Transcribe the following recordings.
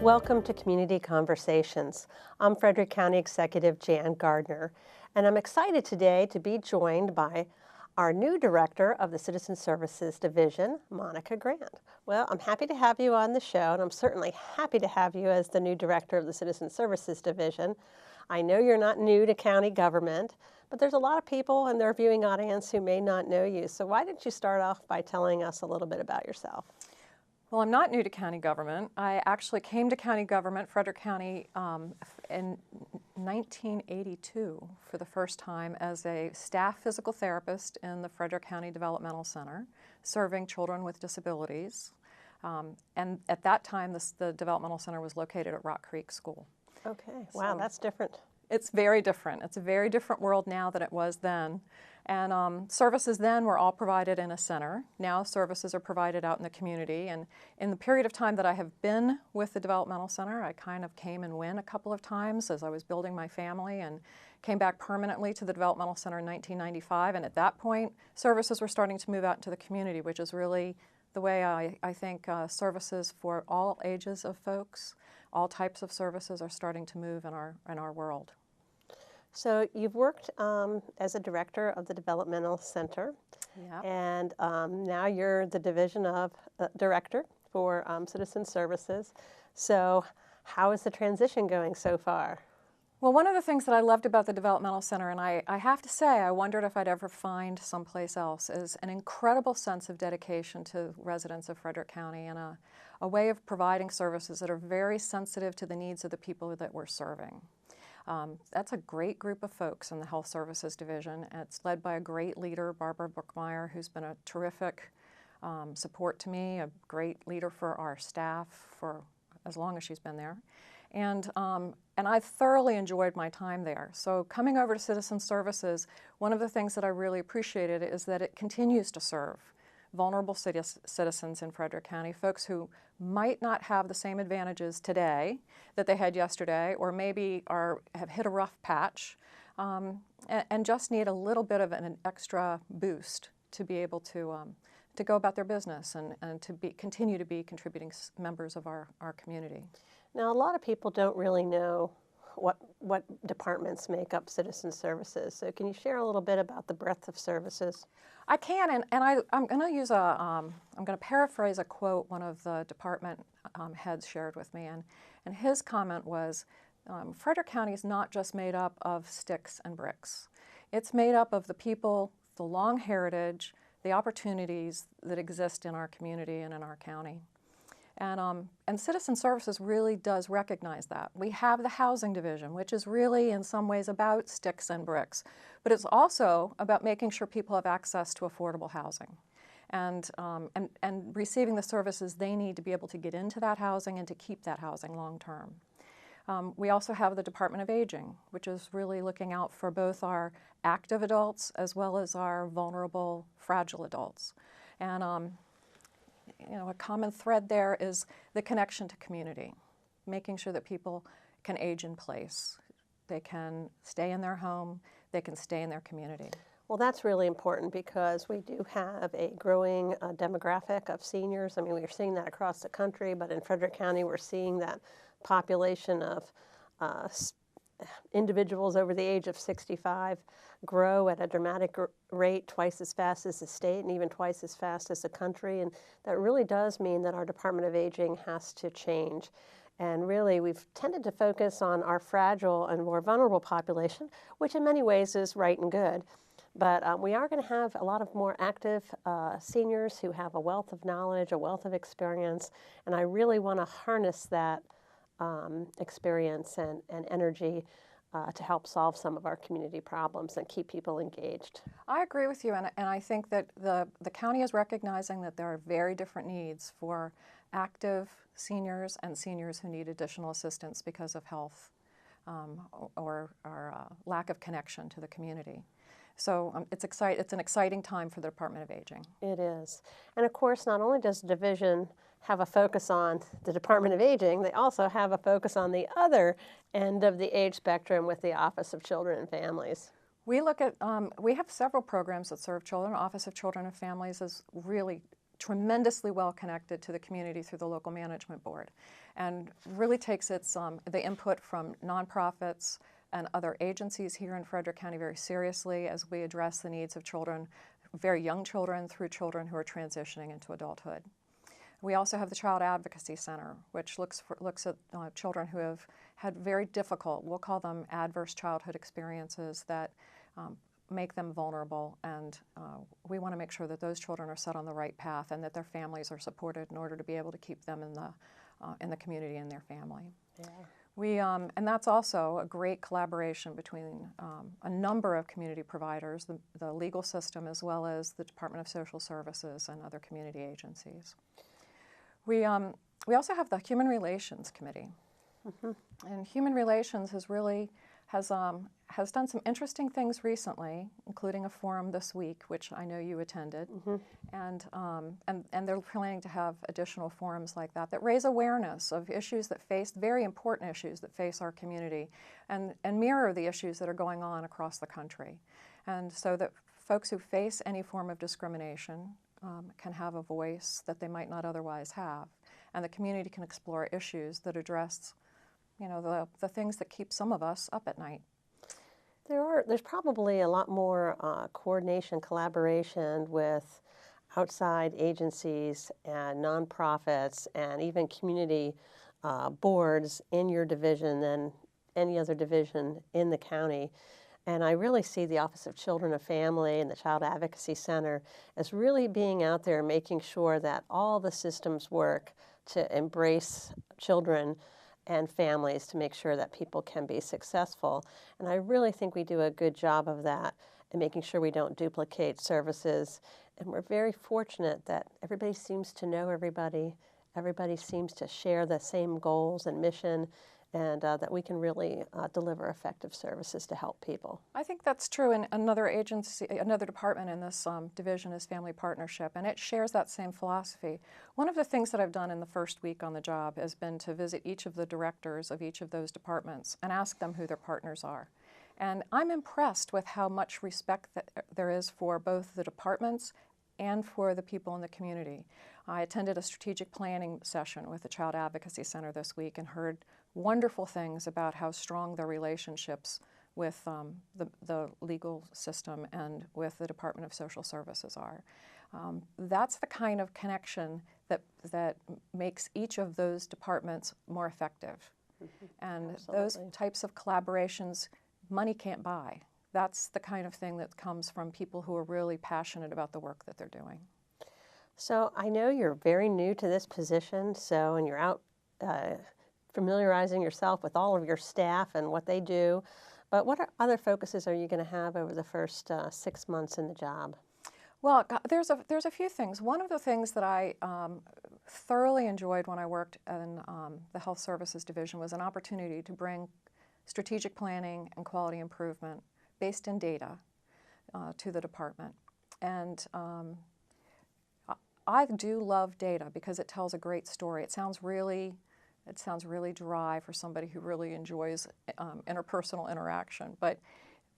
Welcome to Community Conversations. I'm Frederick County Executive Jan Gardner, and I'm excited today to be joined by our new Director of the Citizen Services Division, Monica Grant. Well, I'm happy to have you on the show, and I'm certainly happy to have you as the new Director of the Citizen Services Division. I know you're not new to county government, but there's a lot of people in their viewing audience who may not know you. So why don't you start off by telling us a little bit about yourself? Well, I'm not new to county government. I actually came to county government, Frederick County, in 1982 for the first time as a staff physical therapist in the Frederick County Developmental Center, serving children with disabilities. And at that time, the Developmental Center was located at Rock Creek School. Okay, wow, that's different. It's very different. It's a very different world now than it was then. And services then were all provided in a center. Now services are provided out in the community. And in the period of time that I have been with the Developmental Center, I kind of came and went a couple of times as I was building my family, and came back permanently to the Developmental Center in 1995. And at that point, services were starting to move out into the community, which is really the way I think services for all ages of folks, all types of services are starting to move in our world. So you've worked as a director of the Developmental Center, Yep. and now you're the division of director for Citizen Services. So how is the transition going so far? Well, one of the things that I loved about the Developmental Center, and I have to say I wondered if I'd ever find someplace else, is an incredible sense of dedication to residents of Frederick County and a way of providing services that are very sensitive to the needs of the people that we're serving. That's a great group of folks in the Health Services Division. It's led by a great leader, Barbara Bookmeyer, who's been a terrific support to me, a great leader for our staff for as long as she's been there. And I thoroughly enjoyed my time there. So coming over to Citizen Services, one of the things that I really appreciated is that it continues to serve vulnerable citizens in Frederick County, folks who might not have the same advantages today that they had yesterday, or maybe have hit a rough patch, and just need a little bit of an extra boost to be able to go about their business and to continue to be contributing members of our community. Now, a lot of people don't really know what departments make up Citizen Services. So can you share a little bit about the breadth of services? I can, and I'm going to use I'm going to paraphrase a quote one of the department heads shared with me, and his comment was, Frederick County is not just made up of sticks and bricks. It's made up of the people, the long heritage, the opportunities that exist in our community and in our county. And Citizen Services really does recognize that. We have the housing division, which is really in some ways about sticks and bricks, but it's also about making sure people have access to affordable housing and receiving the services they need to be able to get into that housing and to keep that housing long term. We also have the Department of Aging, which is really looking out for both our active adults as well as our vulnerable, fragile adults. And a common thread there is the connection to community, making sure that people can age in place. They can stay in their home, they can stay in their community. Well, that's really important because we do have a growing demographic of seniors. I mean, we're seeing that across the country, but in Frederick County, we're seeing that population of individuals over the age of 65 grow at a dramatic rate, twice as fast as the state and even twice as fast as the country. And that really does mean that our Department of Aging has to change. And really, we've tended to focus on our fragile and more vulnerable population, which in many ways is right and good. But we are going to have a lot of more active seniors who have a wealth of knowledge, a wealth of experience, and I really want to harness that experience and energy to help solve some of our community problems and keep people engaged. I agree with you, and I think that the county is recognizing that there are very different needs for active seniors and seniors who need additional assistance because of health or lack of connection to the community. So it's an exciting time for the Department of Aging. It is. And of course, not only does the division have a focus on the Department of Aging, they also have a focus on the other end of the age spectrum with the Office of Children and Families. We look at, we have several programs that serve children. Office of Children and Families is really tremendously well connected to the community through the local management board, and really takes its the input from nonprofits and other agencies here in Frederick County very seriously as we address the needs of children, very young children through children who are transitioning into adulthood. We also have the Child Advocacy Center, which looks at children who have had very difficult, we'll call them adverse childhood experiences that make them vulnerable, and we want to make sure that those children are set on the right path and that their families are supported in order to be able to keep them in the community and their family. Yeah. And that's also a great collaboration between a number of community providers, the legal system, as well as the Department of Social Services and other community agencies. We also have the Human Relations Committee, and Human Relations has done some interesting things recently, including a forum this week, which I know you attended, and they're planning to have additional forums like that raise awareness of issues that face, very important issues that face our community, and mirror the issues that are going on across the country, and so that folks who face any form of discrimination can have a voice that they might not otherwise have, and the community can explore issues that address, the things that keep some of us up at night. There's probably a lot more coordination, collaboration with outside agencies and nonprofits and even community boards in your division than any other division in the county. And I really see the Office of Children and Family and the Child Advocacy Center as really being out there making sure that all the systems work to embrace children and families to make sure that people can be successful. And I really think we do a good job of that and making sure we don't duplicate services. And we're very fortunate that everybody seems to know everybody. Everybody seems to share the same goals and mission, and that we can really deliver effective services to help people. I think that's true. And another agency, another department in this division is Family Partnership, and it shares that same philosophy. One of the things that I've done in the first week on the job has been to visit each of the directors of each of those departments and ask them who their partners are. And I'm impressed with how much respect that there is for both the departments and for the people in the community. I attended a strategic planning session with the Child Advocacy Center this week and heard wonderful things about how strong their relationships with the legal system and with the Department of Social Services are. That's the kind of connection that makes each of those departments more effective. And Absolutely. Those types of collaborations, money can't buy. That's the kind of thing that comes from people who are really passionate about the work that they're doing. So I know you're very new to this position, and you're out familiarizing yourself with all of your staff and what they do, but what other focuses are you going to have over the first 6 months in the job? Well, there's a few things. One of the things that I thoroughly enjoyed when I worked in the Health Services Division was an opportunity to bring strategic planning and quality improvement based in data to the department. And I do love data because it tells a great story. It sounds really dry for somebody who really enjoys interpersonal interaction. But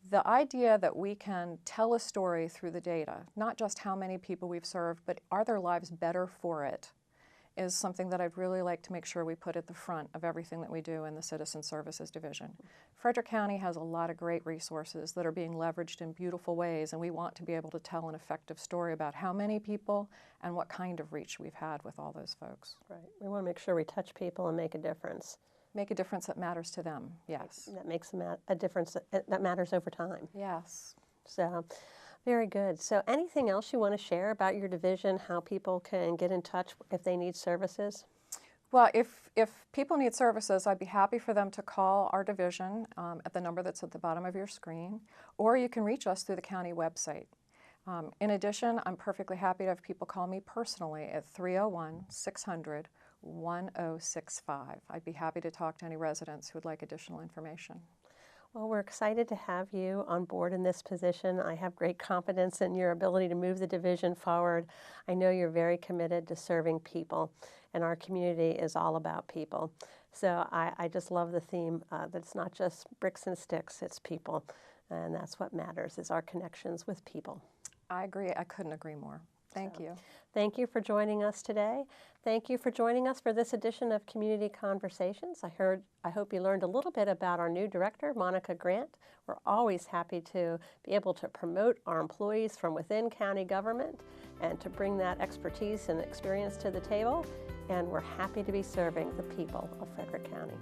the idea that we can tell a story through the data, not just how many people we've served, but are their lives better for it, is something that I'd really like to make sure we put at the front of everything that we do in the Citizen Services Division. Frederick County has a lot of great resources that are being leveraged in beautiful ways, and we want to be able to tell an effective story about how many people and what kind of reach we've had with all those folks. Right. We want to make sure we touch people and make a difference. Make a difference that matters to them, yes. That makes a difference that matters over time. Yes. So, very good. So anything else you want to share about your division, how people can get in touch if they need services? Well, if people need services, I'd be happy for them to call our division at the number that's at the bottom of your screen, or you can reach us through the county website. In addition, I'm perfectly happy to have people call me personally at 301-600-1065. I'd be happy to talk to any residents who would like additional information. Well, we're excited to have you on board in this position. I have great confidence in your ability to move the division forward. I know you're very committed to serving people, and our community is all about people. So I just love the theme that it's not just bricks and sticks, it's people. And that's what matters, is our connections with people. I agree. I couldn't agree more. Thank you. Thank you for joining us today. Thank you for joining us for this edition of Community Conversations. I hope you learned a little bit about our new director, Monica Grant. We're always happy to be able to promote our employees from within county government and to bring that expertise and experience to the table. And we're happy to be serving the people of Frederick County.